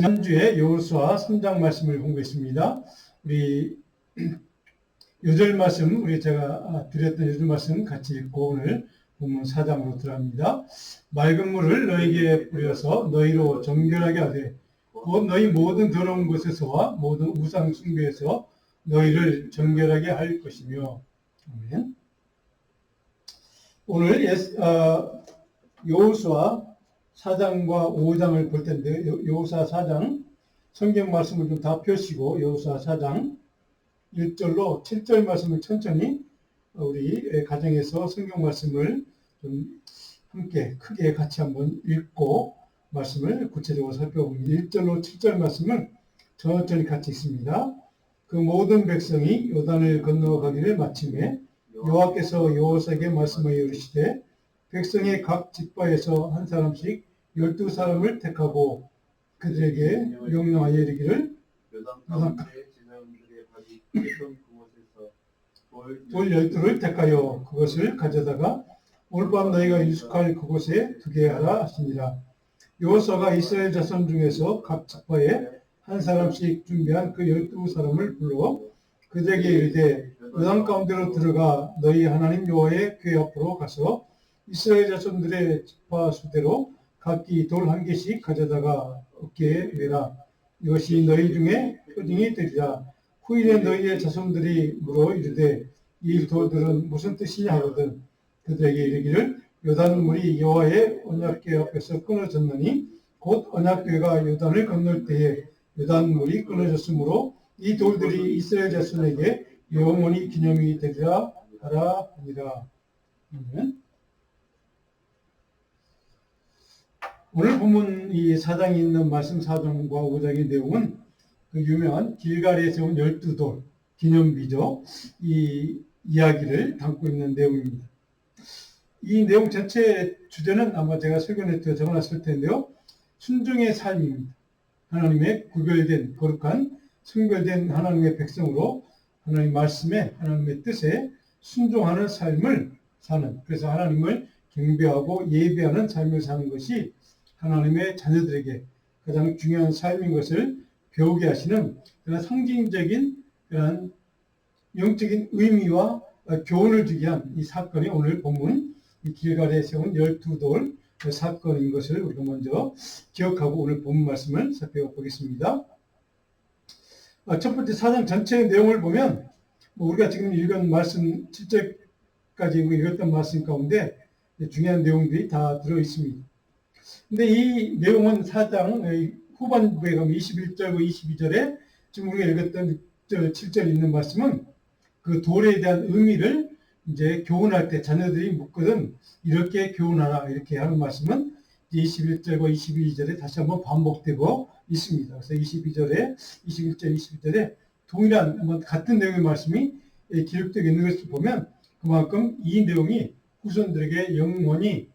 지난주에 여호수아 3장 말씀을 공부했습니다. 우리 요절 말씀, 제가 드렸던 요절 말씀 같이 읽고 오늘 본문 4장으로 들어갑니다. 맑은 물을 너에게 뿌려서 너희로 정결하게 하되 곧 너희 모든 더러운 곳에서와 모든 우상 숭배에서 너희를 정결하게 할 것이며. 아멘. 오늘 여호수아 4장과 5장을 볼 텐데, 여호수아 4장 성경 말씀을 좀 다 펴시고 여호수아 4장 1절로 7절 말씀을 천천히 우리 가정에서 성경 말씀을 좀 함께 크게 같이 한번 읽고 말씀을 구체적으로 살펴봅니다. 1절로 7절 말씀을 천천히 같이 읽습니다. 그 모든 백성이 요단을 건너가기를 마침에 여호와께서 여호수아에게 말씀하여 이르시되 백성의 각 지파에서 한 사람씩 12사람을 택하고 그들에게 명령하여 이르기를 돌 12를 택하여 그것을 가져다가 오늘 밤 너희가 유숙할 그곳에 두게 하라 하시니라. 여호수아가 이스라엘 자손 중에서 각 지파에 한 사람씩 준비한 그 12사람을 불러 그들에게 이르되 요단 가운데로 들어가 너희 하나님 여호와의 궤 앞으로 가서 이스라엘 자손들의 지파 수대로 각기 돌 한 개씩 가져다가 어깨에 메라. 이것이 너희 중에 표징이 되리라. 후일에 너희의 자손들이 물어 이르되 이 돌들은 무슨 뜻이냐 하거든 그들에게 이르기를 요단 물이 여호와의 언약궤 앞에서 끊어졌느니 곧 언약궤가 요단을 건널 때에 요단 물이 끊어졌으므로 이 돌들이 이스라엘 자손에게 영원히 기념이 되리라 하라 하니라. 오늘 본문 이 4장에 있는 말씀 4장과 5장의 내용은 그 유명한 길갈에 세운 12돌 기념비죠. 이 이야기를 담고 있는 내용입니다. 이 내용 전체 주제는 아마 제가 설교내때 적어놨을 텐데요. 순종의 삶입니다. 하나님의 구별된 거룩한 성별된 하나님의 백성으로 하나님 말씀에 하나님의 뜻에 순종하는 삶을 사는, 그래서 하나님을 경배하고 예배하는 삶을 사는 것이 하나님의 자녀들에게 가장 중요한 삶인 것을 배우게 하시는 그런 상징적인 그런 영적인 의미와 교훈을 주기 위한 이 사건이 오늘 본문 이 길갈에 세운 12돌 사건인 것을 우리가 먼저 기억하고 오늘 본문 말씀을 살펴보겠습니다. 첫 번째 4장 전체의 내용을 보면 우리가 지금 읽은 말씀 7절까지 읽었던 말씀 가운데 중요한 내용들이 다 들어있습니다. 근데 이 내용은 4장 후반부에 가면 21절과 22절에 지금 우리가 읽었던 7절에 있는 말씀은 그 돌에 대한 의미를 이제 교훈할 때 자녀들이 묻거든 이렇게 교훈하라 이렇게 하는 말씀은 21절과 22절에 다시 한번 반복되고 있습니다. 그래서 21절, 22절에 동일한 같은 내용의 말씀이 기록되어 있는 것을 보면 그만큼 이 내용이 후손들에게 영원히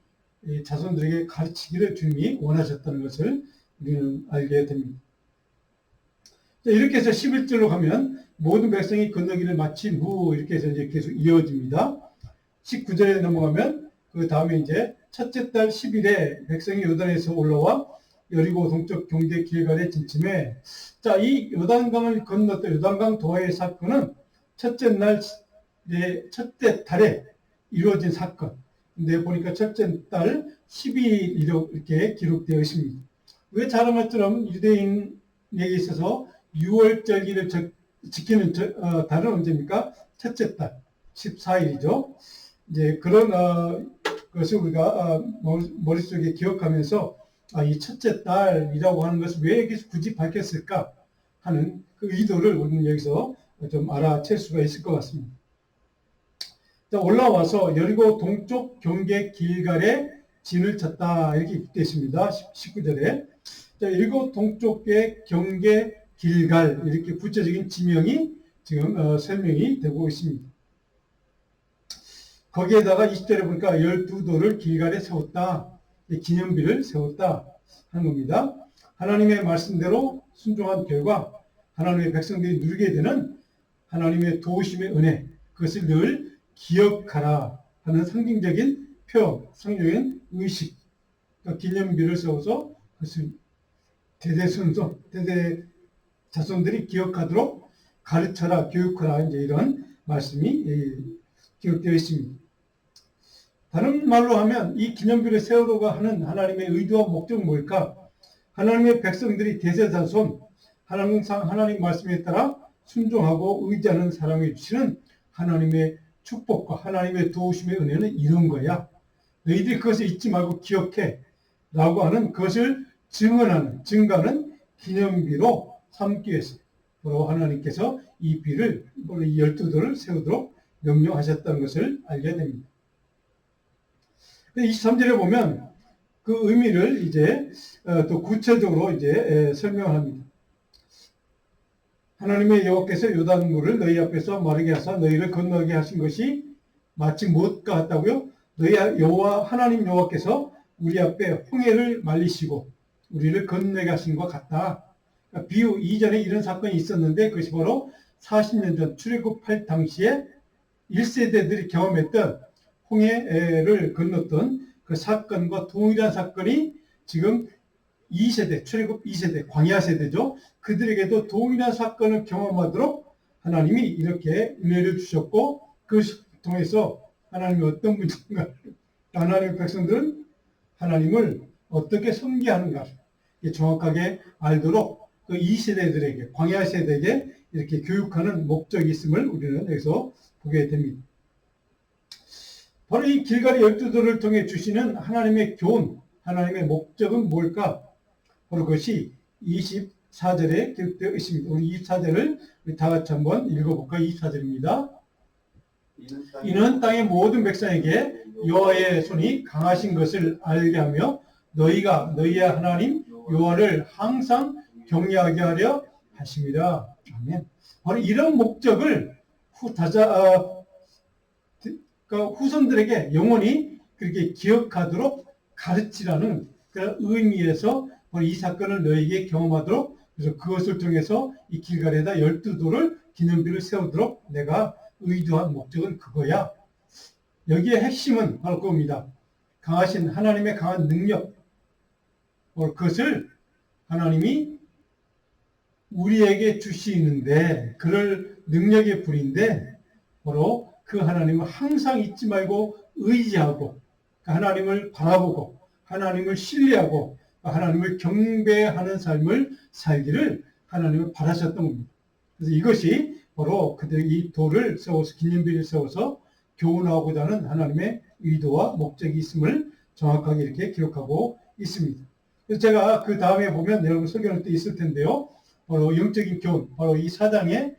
자손들에게 가르치기를 주님이 원하셨다는 것을 우리는 알게 됩니다. 이렇게 해서 11절로 가면 모든 백성이 건너기를 마친 후 이렇게 해서 이제 계속 이어집니다. 19절에 넘어가면 그 다음에 이제 첫째 달 10일에 백성이 요단에서 올라와 여리고 동쪽 경계 길갈에 진침해 이 요단강을 건넜던 요단강 도하의 사건은 첫째 달에 이루어진 사건. 근데 보니까 첫째 달 12일 이렇게 기록되어 있습니다. 왜 자랑것처럼 유대인에게 있어서 6월절기를 지키는 달은 언제입니까? 첫째 달 14일이죠. 이제 그런 것을 우리가 머릿속에 기억하면서 이 첫째 달이라고 하는 것을 왜 여기서 굳이 밝혔을까 하는 그 의도를 우리는 여기서 좀 알아챌 수가 있을 것 같습니다. 올라와서 여리고 동쪽 경계 길갈에 진을 쳤다 이렇게 되어 있습니다. 19절에 여리고 동쪽의 경계 길갈 이렇게 구체적인 지명이 지금 설명이 되고 있습니다. 거기에다가 20절에 보니까 12돌을 길갈에 세웠다, 기념비를 세웠다 하는 겁니다. 하나님의 말씀대로 순종한 결과 하나님의 백성들이 누리게 되는 하나님의 도우심의 은혜, 그것을 늘 기억하라 하는 상징적인 표현, 상징적인 의식, 기념비를 세워서 그것을 대대손손, 대대 자손들이 기억하도록 가르쳐라, 교육하라, 이제 이런 말씀이 기록되어 있습니다. 다른 말로 하면 이 기념비를 세우려고 하는 하나님의 의도와 목적은 뭘까? 하나님의 백성들이 대대자손, 항상 하나님 말씀에 따라 순종하고 의지하는 사람에게 주시는 하나님의 축복과 하나님의 도우심의 은혜는 이런 거야. 너희들이 그것을 잊지 말고 기억해 라고 하는 그것을 증거하는 기념비로 삼기 위해서 바로 하나님께서 이 비를, 이 12돌을 세우도록 명령하셨다는 것을 알게 됩니다. 23절에 보면 그 의미를 이제 또 구체적으로 이제 설명합니다. 하나님의 여호와께서 요단물을 너희 앞에서 마르게 하사 너희를 건너게 하신 것이 마치 무엇과 같다고요? 너희 하나님 여호와께서 우리 앞에 홍해를 말리시고 우리를 건너게 하신 것 같다. 그러니까 비유 이전에 이런 사건이 있었는데 그것이 바로 40년 전 출애굽할 당시에 1세대들이 경험했던 홍해를 건넜던 그 사건과 동일한 사건이 지금 2세대, 출애굽 2세대, 광야 세대죠. 그들에게도 동일한 사건을 경험하도록 하나님이 이렇게 은혜를 주셨고 그것을 통해서 하나님이 어떤 분인가, 하나님의 백성들은 하나님을 어떻게 섬기하는가 정확하게 알도록 그 2세대들에게, 광야 세대에게 이렇게 교육하는 목적이 있음을 우리는 여기서 보게 됩니다. 바로 이 길갈의 12돌을 통해 주시는 하나님의 교훈, 하나님의 목적은 뭘까? 바로 그것이 24절에 기록되어 있습니다. 우리 24절을 우리 다 같이 한번 읽어볼까요? 24절입니다. 이는 땅의 모든 백성에게 여호와의 손이 강하신 것을 알게 하며 너희가 너희의 하나님 여호와를 항상 경외하게 하려 하심이라. 아멘. 바로 이런 목적을 후손들에게 영원히 그렇게 기억하도록 가르치라는 그런 의미에서 이 사건을 너희에게 경험하도록, 그래서 그것을 통해서 이 길갈에다 12돌을 기념비를 세우도록 내가 의도한 목적은 그거야. 여기에 핵심은 바로 그겁니다. 강하신 하나님의 강한 능력, 그것을 하나님이 우리에게 주시는데 그럴 능력의 분인데 바로 그 하나님을 항상 잊지 말고 의지하고 하나님을 바라보고 하나님을 신뢰하고 하나님을 경배하는 삶을 살기를 하나님을 바라셨던 겁니다. 그래서 이것이 바로 그들이 이 돌을 세워서 기념비를 세워서 교훈하고자 하는 하나님의 의도와 목적이 있음을 정확하게 이렇게 기록하고 있습니다. 그래서 제가 그 다음에 보면 여러분 설교할 때 있을 텐데요. 바로 영적인 교훈, 바로 이 4장에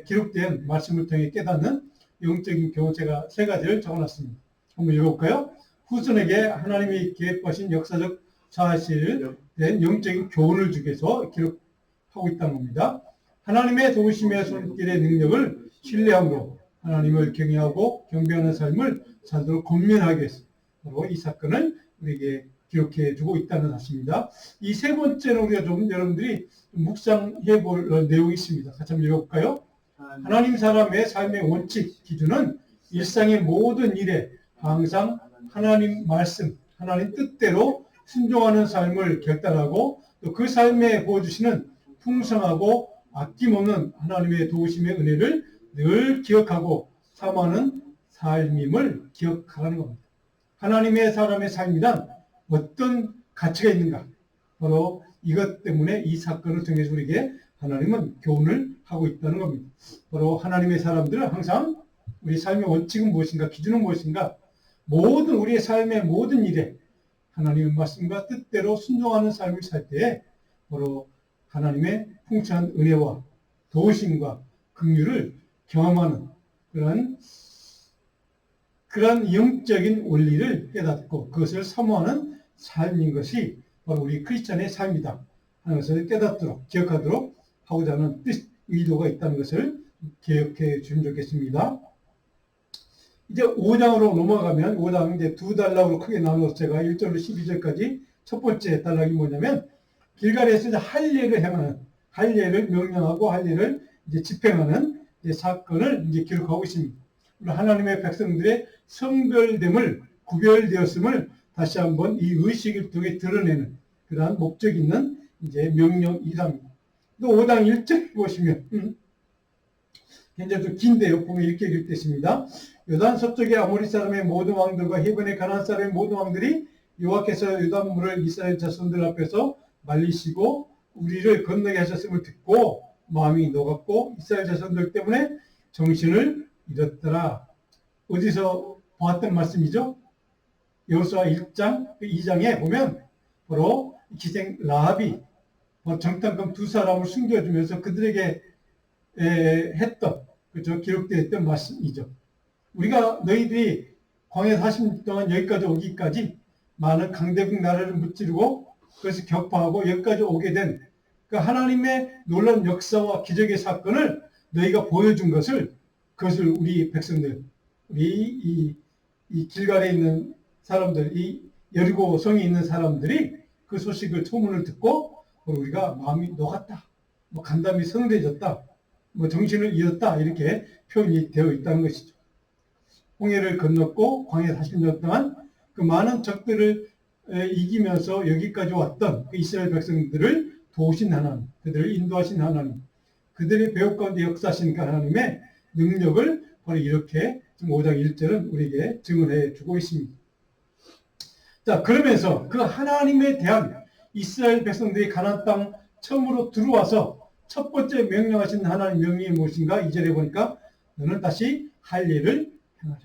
기록된 말씀을 통해 깨닫는 영적인 교훈 제가 3가지를 적어놨습니다. 한번 읽어볼까요? 후손에게 하나님이 계획하신 역사적 사실된 영적인 교훈을 주기 위해서 기록하고 있다는 겁니다. 하나님의 도우심의 손길의 능력을 신뢰함으로 하나님을 경외하고 경배하는 삶을 살도록 권면하기 위해서 바로 이 사건을 우리에게 기록해 주고 있다는 사실입니다. 이 3번째는 우리가 좀 여러분들이 묵상해 볼 내용이 있습니다. 같이 한번 읽어볼까요? 하나님 사람의 삶의 원칙, 기준은 일상의 모든 일에 항상 하나님 말씀, 하나님 뜻대로 순종하는 삶을 결단하고 또 그 삶에 보여주시는 풍성하고 아낌없는 하나님의 도우심의 은혜를 늘 기억하고 사모하는 삶임을 기억하라는 겁니다. 하나님의 사람의 삶이란 어떤 가치가 있는가? 바로 이것 때문에 이 사건을 통해서 우리에게 하나님은 교훈을 하고 있다는 겁니다. 바로 하나님의 사람들은 항상 우리 삶의 원칙은 무엇인가? 기준은 무엇인가? 모든 우리의 삶의 모든 일에 하나님의 말씀과 뜻대로 순종하는 삶을 살 때에 바로 하나님의 풍성한 은혜와 도우심과 긍휼을 경험하는 그런 영적인 원리를 깨닫고 그것을 사모하는 삶인 것이 바로 우리 크리스찬의 삶이다 하는 것을 깨닫도록 기억하도록 하고자 하는 의도가 있다는 것을 기억해 주시면 좋겠습니다. 이제 5장으로 넘어가면 5장은 이제 2단락으로 크게 나눠서 제가 1절로 12절까지 첫 번째 단락이 뭐냐면 길갈에서 할 일을 행하는, 할 일을 명령하고 할 일을 이제 집행하는 이제 사건을 이제 기록하고 있습니다. 하나님의 백성들의 성별됨을, 구별되었음을 다시 한번 이 의식을 통해 드러내는 그러한 목적 있는 이제 명령 2장입니다. 또 5장 1절 보시면 굉장히 좀 긴데요. 보면 이렇게 읽겠습니다. 요단 서쪽의 아모리 사람의 모든 왕들과 헤본의 가나안 사람의 모든 왕들이 여호와께서 요단물을 이스라엘 자손들 앞에서 말리시고 우리를 건너게 하셨음을 듣고 마음이 녹았고 이스라엘 자손들 때문에 정신을 잃었더라. 어디서 보았던 말씀이죠? 여호수아 1장 2장에 보면 바로 기생 라합이 정탐꾼 두 사람을 숨겨주면서 그들에게 했던 그죠? 기록되어 있던 말씀이죠. 우리가 너희들이 광야 40년 동안 여기까지 오기까지 많은 강대국 나라를 무찌르고 그것을 격파하고 여기까지 오게 된 그 하나님의 놀라운 역사와 기적의 사건을 너희가 보여준 것을 그것을 우리 백성들, 우리 이 길갈에 있는 사람들, 이 여리고 성에 있는 사람들이 그 소식을 소문을 듣고 우리가 마음이 녹았다, 뭐 간담이 성대해졌다, 뭐 정신을 잃었다 이렇게 표현이 되어 있다는 것이죠. 홍해를 건넜고 광야 40년 동안 그 많은 적들을 이기면서 여기까지 왔던 그 이스라엘 백성들을 도우신 하나님, 그들을 인도하신 하나님, 그들의 배역 가운데 역사하신 그 하나님의 능력을 바로 이렇게 지금 5장 1절은 우리에게 증언해 주고 있습니다. 자, 그러면서 그 하나님에 대한 이스라엘 백성들이 가나안 땅 처음으로 들어와서 첫 번째 명령하신 하나님 명령이 무엇인가? 2절에 보니까 너는 다시 할 일을 행하라.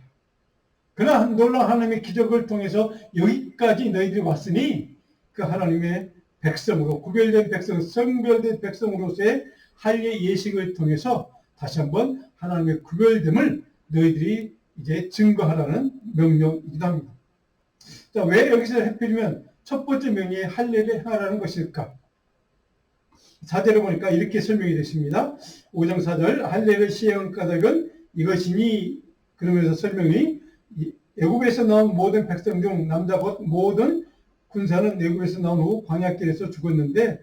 그러나 놀라운 하나님의 기적을 통해서 여기까지 너희들이 왔으니 그 하나님의 백성으로 구별된 백성, 성별된 백성으로서의 할례 예식을 통해서 다시 한번 하나님의 구별됨을 너희들이 이제 증거하라는 명령이다. 자, 왜 여기서 하필이면 첫 번째 명령이 할례를 행하라는 것일까? 4절에 보니까 이렇게 설명이 됐습니다. 5장 4절 할례를 시행한 까닭은 이것이니 그러면서 설명이 애굽에서 나온 모든 백성 중 남자 곧 모든 군사는 애굽에서 나온 후 광야길에서 죽었는데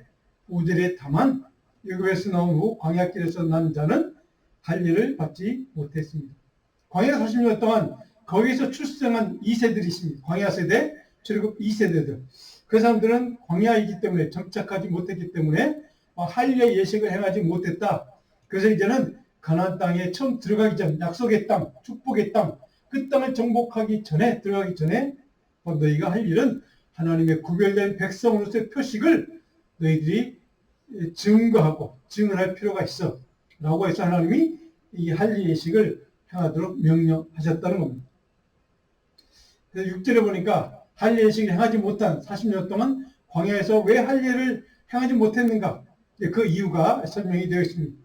5절에 다만 애굽에서 나온 후 광야길에서 난 자는 할례를 받지 못했습니다. 광야 40년 동안 거기서 출생한 2세들이 있습니다. 광야 세대, 출애굽 2세대들. 그 사람들은 광야이기 때문에 정착하지 못했기 때문에 할례 예식을 행하지 못했다. 그래서 이제는 가나안 땅에 처음 들어가기 전 약속의 땅, 축복의 땅, 그 땅을 정복하기 전에 들어가기 전에 너희가 할 일은 하나님의 구별된 백성으로서의 표식을 너희들이 증거하고 증언할 필요가 있어. 라고 해서 하나님이 이 할례 예식을 행하도록 명령하셨다는 겁니다. 그래서 6절에 보니까 할례 예식을 행하지 못한 40년 동안 광야에서 왜 할례를 행하지 못했는가? 그 이유가 설명이 되어 있습니다.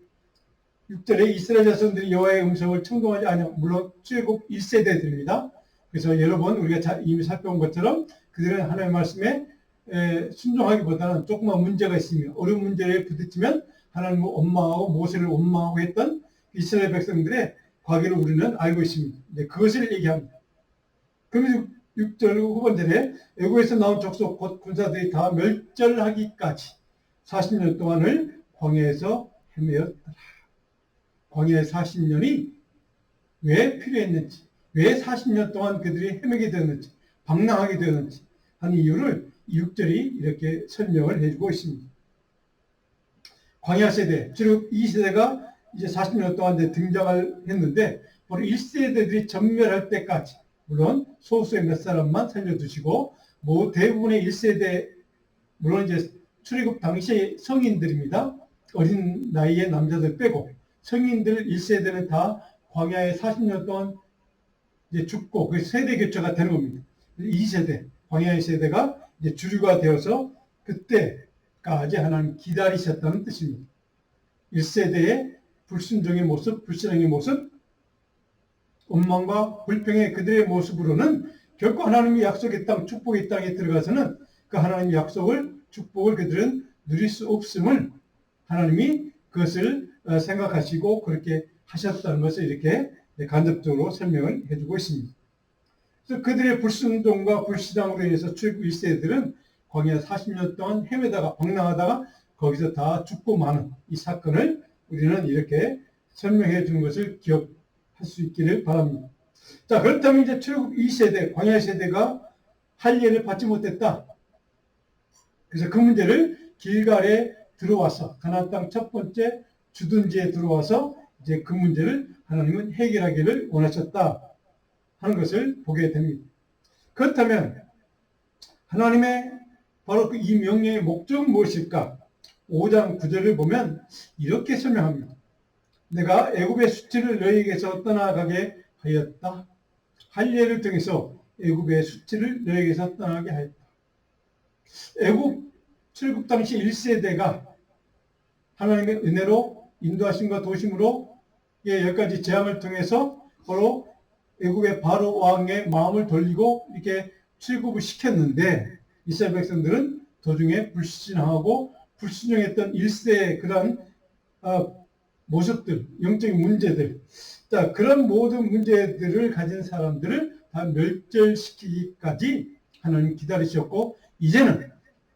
6절에 이스라엘 자손들이 여호와의 음성을 청종하지 않으며 물론 출애굽 1세대들입니다. 그래서 여러 번 우리가 이미 살펴본 것처럼 그들은 하나님의 말씀에 순종하기보다는 조그만 문제가 있으며 어려운 문제에 부딪히면 하나님을 원망하고 모세를 원망하고 했던 이스라엘 백성들의 과거를 우리는 알고 있습니다. 그것을 얘기합니다. 그러면서 6절 후반절에 애굽에서 나온 족속 곧 군사들이 다 멸절하기까지 40년 동안을 광야에서 헤매었더라. 광야의 40년이 왜 필요했는지, 왜 40년 동안 그들이 헤매게 되었는지, 방랑하게 되었는지 하는 이유를 6절이 이렇게 설명을 해주고 있습니다. 광야 세대, 즉 2세대가 이제 40년 동안 등장을 했는데 바로 1세대들이 전멸할 때까지 물론 소수의 몇 사람만 살려두시고 대부분의 1세대 물론 이제 출애굽 당시의 성인들입니다. 어린 나이의 남자들 빼고 성인들 1세대는 다 광야에 40년 동안 이제 죽고 그 세대 교체가 되는 겁니다. 2세대, 광야의 세대가 이제 주류가 되어서 그때까지 하나님 기다리셨다는 뜻입니다. 1세대의 불순종의 모습, 불신앙의 모습, 원망과 불평의 그들의 모습으로는 결코 하나님의 약속의 땅, 축복의 땅에 들어가서는 그 하나님의 약속을, 축복을 그들은 누릴 수 없음을 하나님이 그것을 생각하시고 그렇게 하셨다는 것을 이렇게 간접적으로 설명을 해주고 있습니다. 그래서 그들의 불순종과 불신앙으로 인해서 출애굽 1세들은 광야 40년 동안 헤매다가 방랑하다가 거기서 다 죽고 마는 이 사건을 우리는 이렇게 설명해 주는 것을 기억할 수 있기를 바랍니다. 자, 그렇다면 이제 출애굽 2세대, 광야 세대가 할례를 받지 못했다. 그래서 그 문제를 길갈에 들어와서 가나안 땅 첫 번째 주둔지에 들어와서 이제 그 문제를 하나님은 해결하기를 원하셨다 하는 것을 보게 됩니다. 그렇다면 하나님의 바로 그 이 명령의 목적은 무엇일까? 5장 9절을 보면 이렇게 설명합니다. 내가 애굽의 수치를 너희에게서 떠나가게 하였다. 할례를 통해서 애굽의 수치를 너희에게서 떠나게 하였다. 애굽 출국 당시 1세대가 하나님의 은혜로 인도하심과 도심으로 10가지 재앙을 통해서 바로 애굽의 바로 왕의 마음을 돌리고 이렇게 출국을 시켰는데 이스라엘 백성들은 도중에 불신하고 불순종했던 1세의 그런 모습들, 영적인 문제들, 자, 그런 모든 문제들을 가진 사람들을 다 멸절시키기까지 하나님 기다리셨고, 이제는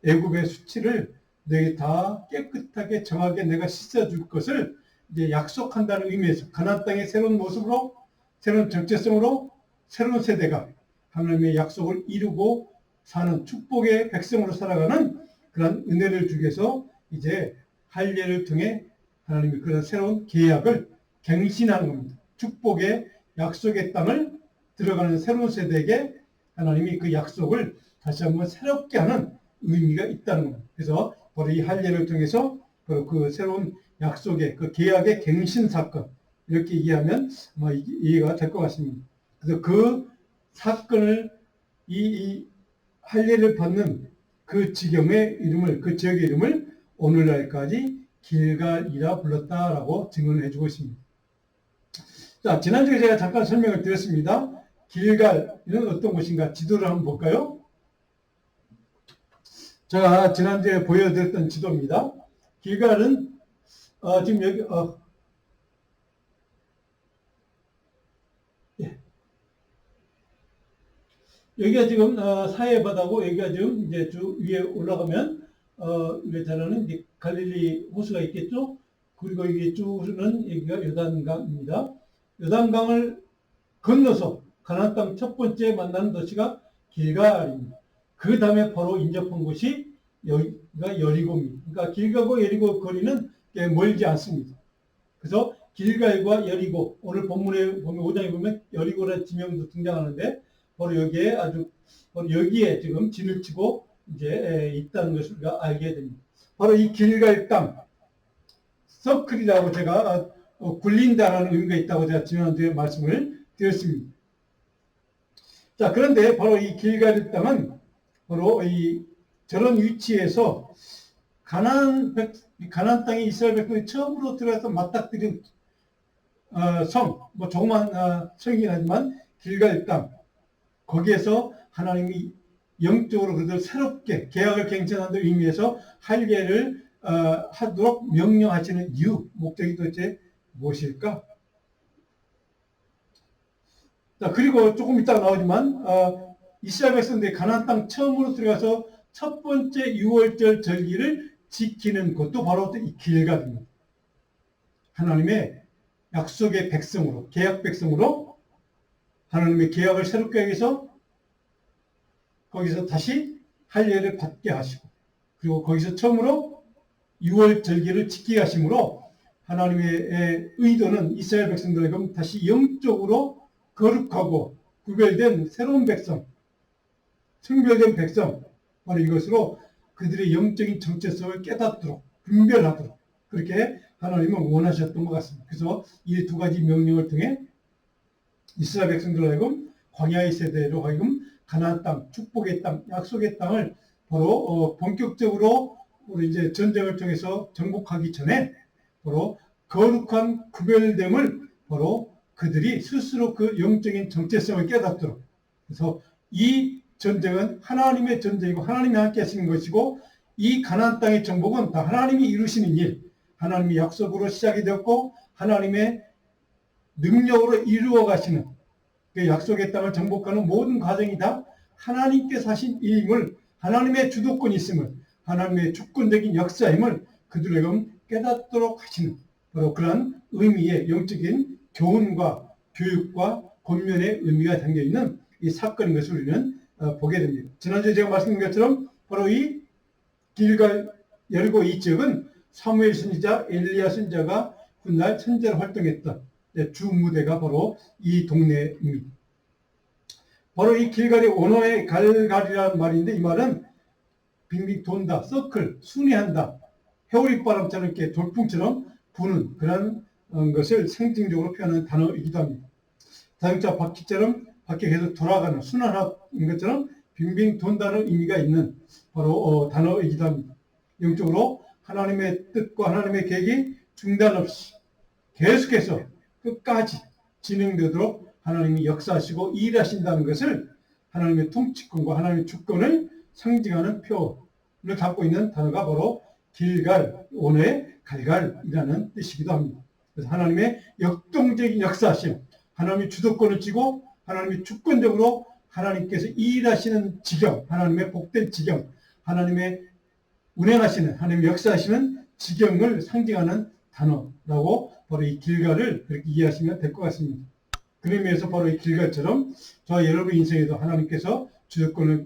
애굽의 수치를 너희 다 깨끗하게 정하게 내가 씻어줄 것을 이제 약속한다는 의미에서 가나안 땅의 새로운 모습으로, 새로운 정체성으로 새로운 세대가 하나님의 약속을 이루고 사는 축복의 백성으로 살아가는 그런 은혜를 주기 위해서 이제 할례를 통해 하나님이 그런 새로운 계약을 갱신하는 겁니다. 축복의 약속의 땅을 들어가는 새로운 세대에게 하나님이 그 약속을 다시 한번 새롭게 하는 의미가 있다는 겁니다. 그래서 바로 이 할례를 통해서 바로 그 새로운 약속의 그 계약의 갱신 사건, 이렇게 이해하면 아마 이해가 될 것 같습니다. 그래서 그 사건을 이 할례를 받는 그 지경의 이름을, 그 지역의 이름을 오늘날까지 길갈이라 불렀다라고 증언을 해주고 있습니다. 자, 지난주에 제가 잠깐 설명을 드렸습니다. 길갈은 어떤 곳인가 지도를 한번 볼까요? 제가 지난주에 보여드렸던 지도입니다. 길갈은 지금 여기 여기가 지금 사해바다고, 여기가 지금 이제 쭉 위에 올라가면 위에 자라는 이제 갈릴리 호수가 있겠죠. 그리고 여기 쭉 흐르는 여기가 요단강입니다. 요단강을 건너서 가나안 땅 첫 번째 만나는 도시가 길갈입니다. 그 다음에 바로 인접한 곳이 여기가 여리고입니다. 그러니까 길갈과 여리고 거리는 멀지 않습니다. 그래서 길갈과 여리고, 오늘 본문에 보면 5장에 보면 여리고라는 지명도 등장하는데 바로 여기에 바로 여기에 지금 진을 치고 이제 있다는 것을 우리가 알게 됩니다. 바로 이 길갈 땅, 서클이라고 제가 굴린다라는 의미가 있다고 제가 지난주에 말씀을 드렸습니다. 자, 그런데 바로 이 길갈 땅은 바로 이 저런 위치에서 가나안 땅에 이스라엘 백성이 처음으로 들어가서 맞닥뜨린 성, 뭐 조그만 성이긴 하지만 길갈 땅, 거기에서 하나님이 영적으로 그들 새롭게 계약을 갱신한다는 의미에서 할례를 하도록 명령하시는 이유, 목적이 도대체 무엇일까? 자, 그리고 조금 이따가 나오지만 이스라엘 백성들이 가나안 땅 처음으로 들어가서 첫 번째 유월절 절기를 지키는 것도 바로 이 길갈입니다. 하나님의 약속의 백성으로, 계약 백성으로 하나님의 계약을 새롭게 하기 위해서 거기서 다시 할례를 받게 하시고, 그리고 거기서 처음으로 유월절기를 지키게 하심으로 하나님의 의도는 이스라엘 백성들에게 다시 영적으로 거룩하고 구별된 새로운 백성, 성별된 백성, 바로 이것으로 그들의 영적인 정체성을 깨닫도록, 분별하도록 그렇게 하나님은 원하셨던 것 같습니다. 그래서 이 두 가지 명령을 통해 이스라엘 백성들로 하여금 광야의 세대로 하여금 가나안 땅, 축복의 땅, 약속의 땅을 바로 본격적으로 우리 이제 전쟁을 통해서 정복하기 전에 바로 거룩한 구별됨을 바로 그들이 스스로 그 영적인 정체성을 깨닫도록, 그래서 이 전쟁은 하나님의 전쟁이고 하나님이 함께 하시는 것이고 이 가나안 땅의 정복은 다 하나님이 이루시는 일, 하나님의 약속으로 시작이 되었고 하나님의 능력으로 이루어 가시는 그 약속의 땅을 정복하는 모든 과정이 다 하나님께서 하신 일임을, 하나님의 주도권이 있음을, 하나님의 주권적인 역사임을 그들에게 깨닫도록 하시는 바로 그런 의미의 영적인 교훈과 교육과 권면의 의미가 담겨있는 이 사건인 것을 우리는 보게 됩니다. 지난주에 제가 말씀드린 것처럼 바로 이 길갈 여리고 이 지역은 사무엘 선지자, 엘리야 선지자가 훗날 선지자로 활동했던 주 무대가 바로 이 동네입니다. 바로 이 길갈이 원어의 갈갈이라는 말인데, 이 말은 빙빙 돈다, 서클, 순회한다, 해오리바람처럼 이렇게 돌풍처럼 부는 그런 것을 상징적으로 표현하는 단어이기도 합니다. 자동차 바퀴처럼 바퀴가 계속 돌아가는 순환하는 것처럼 빙빙 돈다는 의미가 있는 바로 단어이기도 합니다. 영적으로 하나님의 뜻과 하나님의 계획이 중단 없이 계속해서 끝까지 진행되도록 하나님이 역사하시고 일하신다는 것을 하나님의 통치권과 하나님의 주권을 상징하는 표현을 갖고 있는 단어가 바로 길갈, 원어의 갈갈이라는 뜻이기도 합니다. 그래서 하나님의 역동적인 역사하심, 하나님의 주도권을 쥐고 하나님의 주권적으로 하나님께서 일하시는 지경, 하나님의 복된 지경, 하나님의 운행하시는, 하나님의 역사하시는 지경을 상징하는 단어라고 바로 이 길갈을 그렇게 이해하시면 될 것 같습니다. 그런 의미에서 바로 이 길갈처럼 저와 여러분 인생에도 하나님께서 주도권을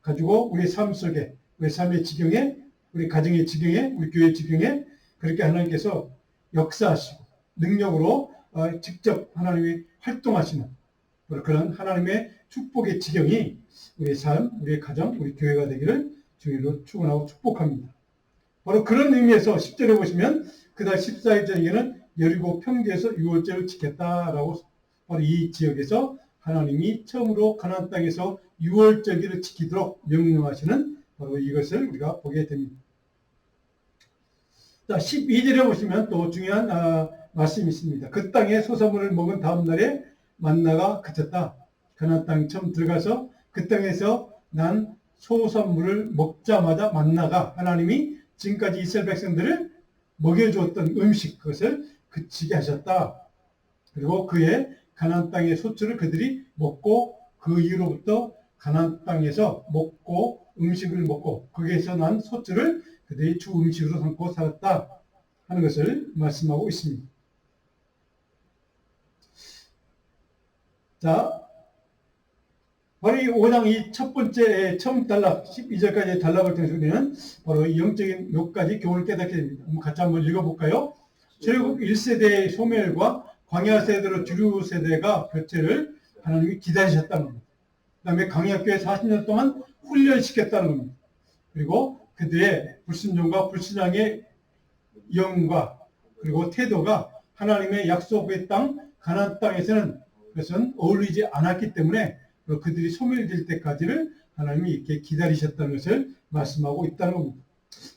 가지고 우리 삶 속에, 우리 삶의 지경에, 우리 가정의 지경에, 우리 교회 지경에 그렇게 하나님께서 역사하시고 능력으로 직접 하나님이 활동하시는 그런 하나님의 축복의 지경이 우리의 삶, 우리의 가정, 우리 교회가 되기를 주님으로 축원하고 축복합니다. 바로 그런 의미에서 10절에 보시면 그달 14일 저녁에는 여리고 평지에서 유월절을 지켰다라고 바로 이 지역에서 하나님이 처음으로 가나안 땅에서 유월절기를 지키도록 명령하시는 바로 이것을 우리가 보게 됩니다. 자, 12절에 보시면 또 중요한 말씀이 있습니다. 그 땅에 소사물을 먹은 다음 날에 만나가 그쳤다. 가나안 땅 처음 들어가서 그 땅에서 난 소산물을 먹자마자 만나가 하나님이 지금까지 이스라엘 백성들을 먹여주었던 음식, 그것을 그치게 하셨다. 그리고 그의 가나안 땅의 소출을 그들이 먹고 그 이후로부터 가나안 땅에서 먹고 음식을 먹고 거기에서 난 소출을 그들이 주 음식으로 삼고 살았다 하는 것을 말씀하고 있습니다. 자, 바로 이 5장 이 첫 번째 처음 단락 12절까지의 단락을 통해서 우리는 바로 이 영적인 몇 가지 교훈을 깨닫게 됩니다. 같이 한번 읽어볼까요? 출애굽 1세대의 소멸과 광야 세대로 주류 세대가 교체를 하나님이 기다리셨다는 겁니다. 그 다음에 광야교회 40년 동안 훈련시켰다는 겁니다. 그리고 그들의 불순종과 불신앙의 영과 그리고 태도가 하나님의 약속의 땅 가나안 땅에서는 그것은 어울리지 않았기 때문에 그들이 소멸될 때까지를 하나님이 이렇게 기다리셨다는 것을 말씀하고 있다는 겁니다.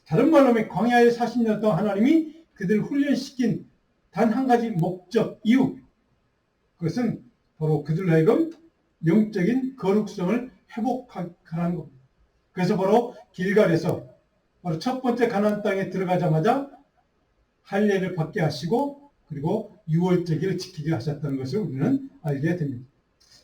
다른 말로 하면 광야의 40년 동안 하나님이 그들을 훈련시킨 단 한 가지 목적, 이유, 그것은 바로 그들로 하여금 영적인 거룩성을 회복하라는 겁니다. 그래서 바로 길갈에서 바로 첫 번째 가나안 땅에 들어가자마자 할례를 받게 하시고 그리고 유월절기를 지키게 하셨다는 것을 우리는 알게 됩니다.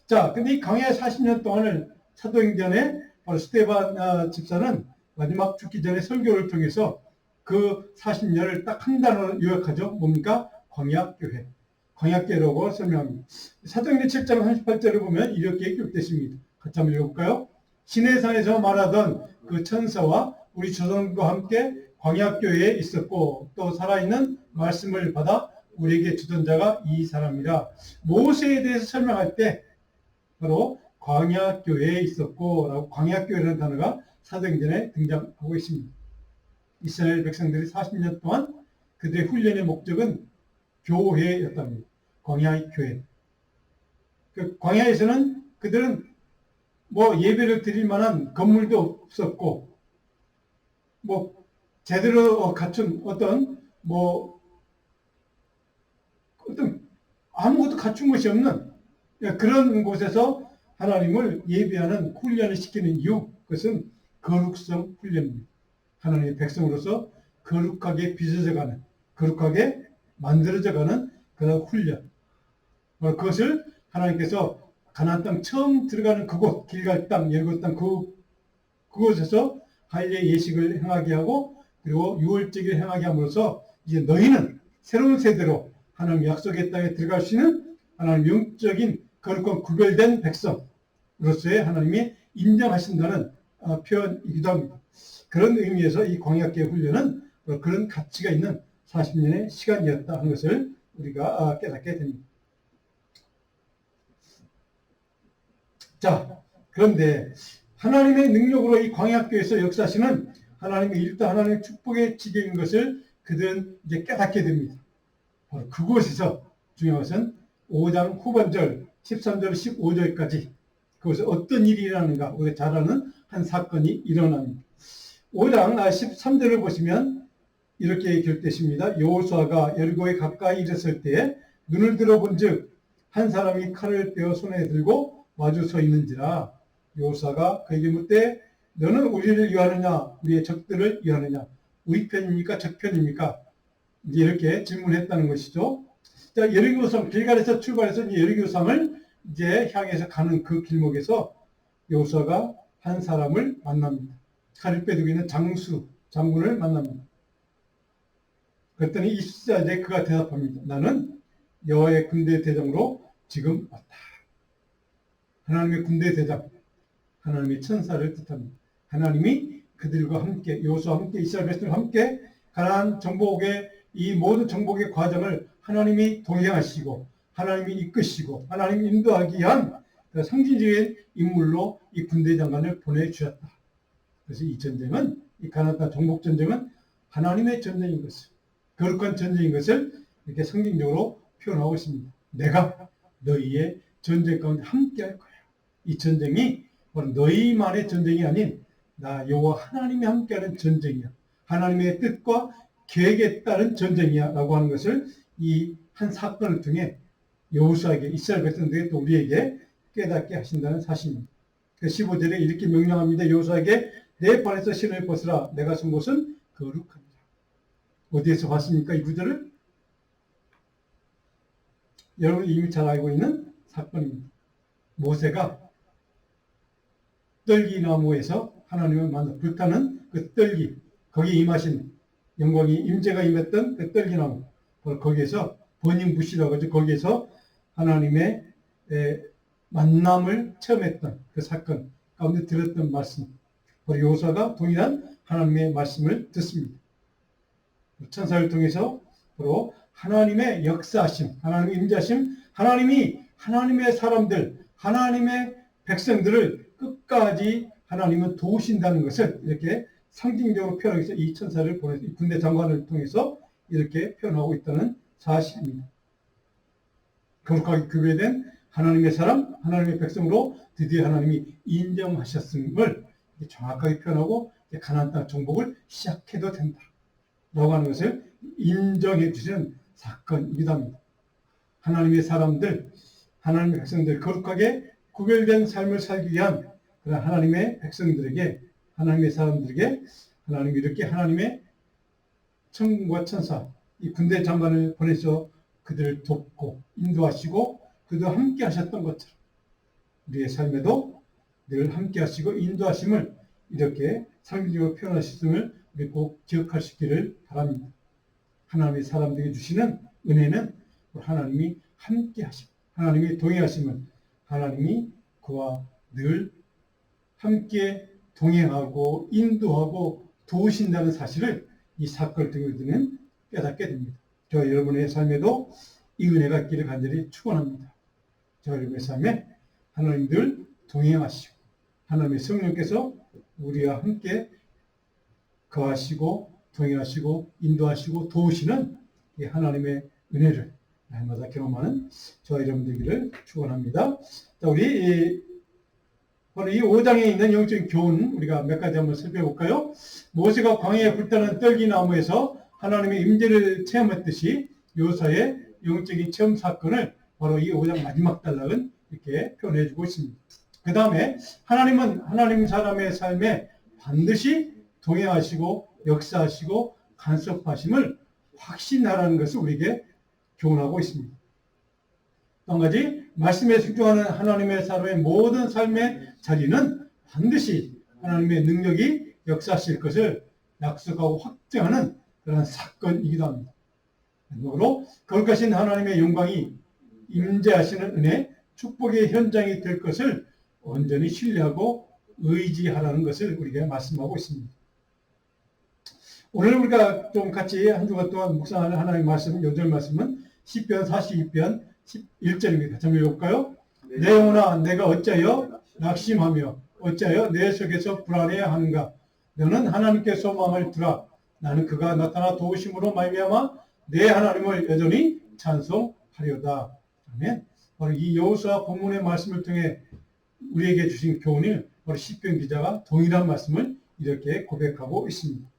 자, 근데 이 광야 40년 동안을 사도행전에 바로 스데반 집사는 마지막 죽기 전에 설교를 통해서 그 40년을 딱 한 단어로 요약하죠. 뭡니까? 광야교회. 광야교회라고 설명합니다. 사도행전 7장 38절을 보면 이렇게 기록되십니다. 같이 한번 읽어볼까요? 시내산에서 말하던 그 천사와 우리 조상과 함께 광야교회에 있었고 또 살아있는 말씀을 받아 우리에게 주던 자가 이 사람이라. 모세에 대해서 설명할 때 바로 광야교회에 있었고 라고 광야교회라는 단어가 사도행전에 등장하고 있습니다. 이스라엘 백성들이 40년 동안 그들의 훈련의 목적은 교회였답니다. 광야의 교회. 그 광야에서는 그들은 뭐 예배를 드릴 만한 건물도 없었고 뭐 제대로 갖춘 어떤 아무것도 갖춘 것이 없는 그런 곳에서 하나님을 예배하는 훈련을 시키는 이유, 그것은 거룩성 훈련입니다. 하나님의 백성으로서 거룩하게 빚어져가는, 거룩하게 만들어져가는 그런 훈련. 그것을 하나님께서 가나안 땅 처음 들어가는 그곳, 길갈 땅, 여리고 땅 그곳에서 할례 예식을 행하게 하고 그리고 유월절기를 행하게 함으로써 이제 너희는 새로운 세대로 하나님 약속의 땅에 들어갈 수 있는 하나님 영적인 거룩한 구별된 백성으로서의 하나님이 인정하신다는 표현이기도 합니다. 그런 의미에서 이 광야계 훈련은 그런 가치가 있는 40년의 시간이었다 하는 것을 우리가 깨닫게 됩니다. 자, 그런데 하나님의 능력으로 이 광야교에서 역사하시는 하나님의 일도 하나님의 축복의 지경인 것을 그들은 이제 깨닫게 됩니다. 바로 그곳에서 중요한 것은 5장 후반절 13절 15절까지 그것에 어떤 일이 일어나는가 우리가 잘 아는 한 사건이 일어납니다. 5장 13절을 보시면 이렇게 기록되십니다. 여호수아가 여리고에 가까이 이르렀을 때에 눈을 들어본 즉 한 사람이 칼을 빼어 손에 들고 마주 서 있는지라. 여호수아가 그에게 묻되 너는 우리를 위하느냐 우리의 적들을 위하느냐 우리 편입니까 적 편입니까? 이제 이렇게 질문했다는 것이죠. 자, 여리고성 길갈에서 출발해서 이제 여리고성을 이제 향해서 가는 그 길목에서 여호수아가 한 사람을 만납니다. 칼을 빼두고 있는 장군을 만납니다. 그랬더니 24절에 그가 대답합니다. 나는 여호와의 군대 대장으로 지금 왔다. 하나님의 군대 대장, 하나님의 천사를 뜻합니다. 하나님이 그들과 함께 여호수아와 함께 이스라엘 백성들과 함께 가나안 정복의 이 모든 정복의 과정을 하나님이 동행하시고 하나님이 이끄시고 하나님이 인도하기 위한 상징적인 인물로 이 군대 장관을 보내주셨다. 그래서 이 전쟁은 이 가나안 땅 정복 전쟁은 하나님의 전쟁인 것을 거룩한 전쟁인 것을 이렇게 상징적으로 표현하고 있습니다. 내가 너희의 전쟁 가운데 함께 할 거야. 이 전쟁이 너희만의 전쟁이 아닌 나 여호와 하나님이 함께하는 전쟁이야. 하나님의 뜻과 계획에 따른 전쟁이야 라고 하는 것을 이 한 사건을 통해 여호수아에게 이스라엘 백성들에게 또 우리에게 깨닫게 하신다는 사실입니다. 15절에 이렇게 명령합니다. 여호수아에게 내 발에서 신을 벗으라. 내가 선 곳은 거룩하니라. 어디에서 봤습니까? 이 구절을? 여러분 이미 잘 알고 있는 사건입니다. 모세가 떨기나무에서 하나님을 만나 불타는 그 떨기, 거기에 임하신 영광이 임재가 임했던 그 떨기나무, 거기에서 버닝부시라고 하죠. 거기에서 하나님의 만남을 체험했던 그 사건 가운데 들었던 말씀, 바로 여호수아가 동일한 하나님의 말씀을 듣습니다. 천사를 통해서 바로 하나님의 역사하심, 하나님의 임재하심, 하나님이 하나님의 사람들, 하나님의 백성들을 끝까지 하나님은 도우신다는 것을 이렇게 상징적으로 표현하기 위해서 이 천사를 보내서 이 군대 장관을 통해서 이렇게 표현하고 있다는 사실입니다. 거룩하게 구별된 하나님의 사람, 하나님의 백성으로 드디어 하나님이 인정하셨음을 정확하게 표현하고 가나안 땅 정복을 시작해도 된다 라고 하는 것을 인정해 주시는 사건이기도 합니다. 하나님의 사람들, 하나님의 백성들 거룩하게 구별된 삶을 살기 위한 그런 하나님의 백성들에게 하나님의 사람들에게 하나님이 이렇게 하나님의 천군과 천사 이 군대 장관을 보내서 그들을 돕고 인도하시고 그들과 함께 하셨던 것처럼 우리의 삶에도 늘 함께 하시고 인도하심을 이렇게 상징적으로 표현하셨음을 우리 꼭 기억할 수 있기를 바랍니다. 하나님의 사람들에게 주시는 은혜는 하나님이 함께 하심, 하나님이 동행하심을 하나님이 그와 늘 함께 동행하고 인도하고 도우신다는 사실을 이 사건을 통해 우리는 깨닫게 됩니다. 저 여러분의 삶에도 이 은혜가 있기를 간절히 축원합니다. 저 여러분의 삶에 하나님 늘 동행하시고 하나님의 성령께서 우리와 함께 거하시고 동행하시고 인도하시고 도우시는 이 하나님의 은혜를 날마다 경험하는 저와 여러분 되기를 축원합니다. 자, 우리 바로 이 5장에 있는 영적인 교훈 우리가 몇 가지 한번 살펴볼까요? 모세가 광야에 불타는 떨기나무에서 하나님의 임재를 체험했듯이 여호수아의 영적인 체험 사건을 바로 이 5장 마지막 단락은 이렇게 표현해주고 있습니다. 그 다음에 하나님은 하나님 사람의 삶에 반드시 동행하시고 역사하시고 간섭하심을 확신하라는 것을 우리에게 교훈하고 있습니다. 또 한 가지 말씀에 순종하는 하나님의 사람의 모든 삶의 자리는 반드시 하나님의 능력이 역사하실 것을 약속하고 확정하는 그런 사건이기도 합니다. 그러므로 거룩하신 하나님의 영광이 임재하시는 은혜, 축복의 현장이 될 것을 온전히 신뢰하고 의지하라는 것을 우리에게 말씀하고 있습니다. 오늘 우리가 좀 같이 한 주간 동안 묵상하는 하나님의 말씀, 요절 말씀은 시편 42편 1절입니다. 한번 읽어볼까요? 내 영혼아 내가 어찌하여 낙심하며 어찌하여 내 속에서 불안해하는가. 너는 하나님께 소망을 두라. 나는 그가 나타나 도우심으로 말미암아 내 하나님을 여전히 찬송하려다. 아멘. 바로 이 여호수아 본문의 말씀을 통해 우리에게 주신 교훈을 바로 시편 기자가 동일한 말씀을 이렇게 고백하고 있습니다.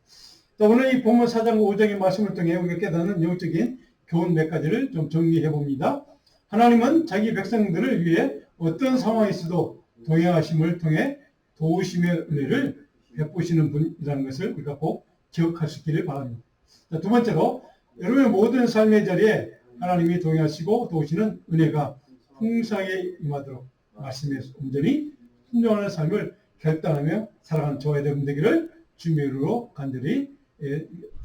또 오늘 이 본문 4장 5장의 말씀을 통해 우리가 깨닫는 영적인 교훈 몇 가지를 좀 정리해 봅니다. 하나님은 자기 백성들을 위해 어떤 상황에서도 동행하심을 통해 도우심의 은혜를 베푸시는 분이라는 것을 우리가 꼭 기억할 수 있기를 바랍니다. 자, 두 번째로 여러분의 모든 삶의 자리에 하나님이 동행하시고 도우시는 은혜가 풍성하게 임하도록 말씀에 온전히 순종하는 삶을 결단하며 살아가는 저와 여러분 되기를 주님으로 간절히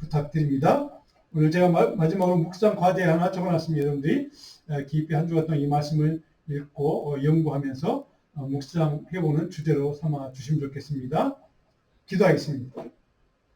부탁드립니다. 오늘 제가 마지막으로 묵상 과제 하나 적어놨습니다. 여러분들이 깊이 한 주간 동안 이 말씀을 읽고 연구하면서 묵상해보는 주제로 삼아 주시면 좋겠습니다. 기도하겠습니다.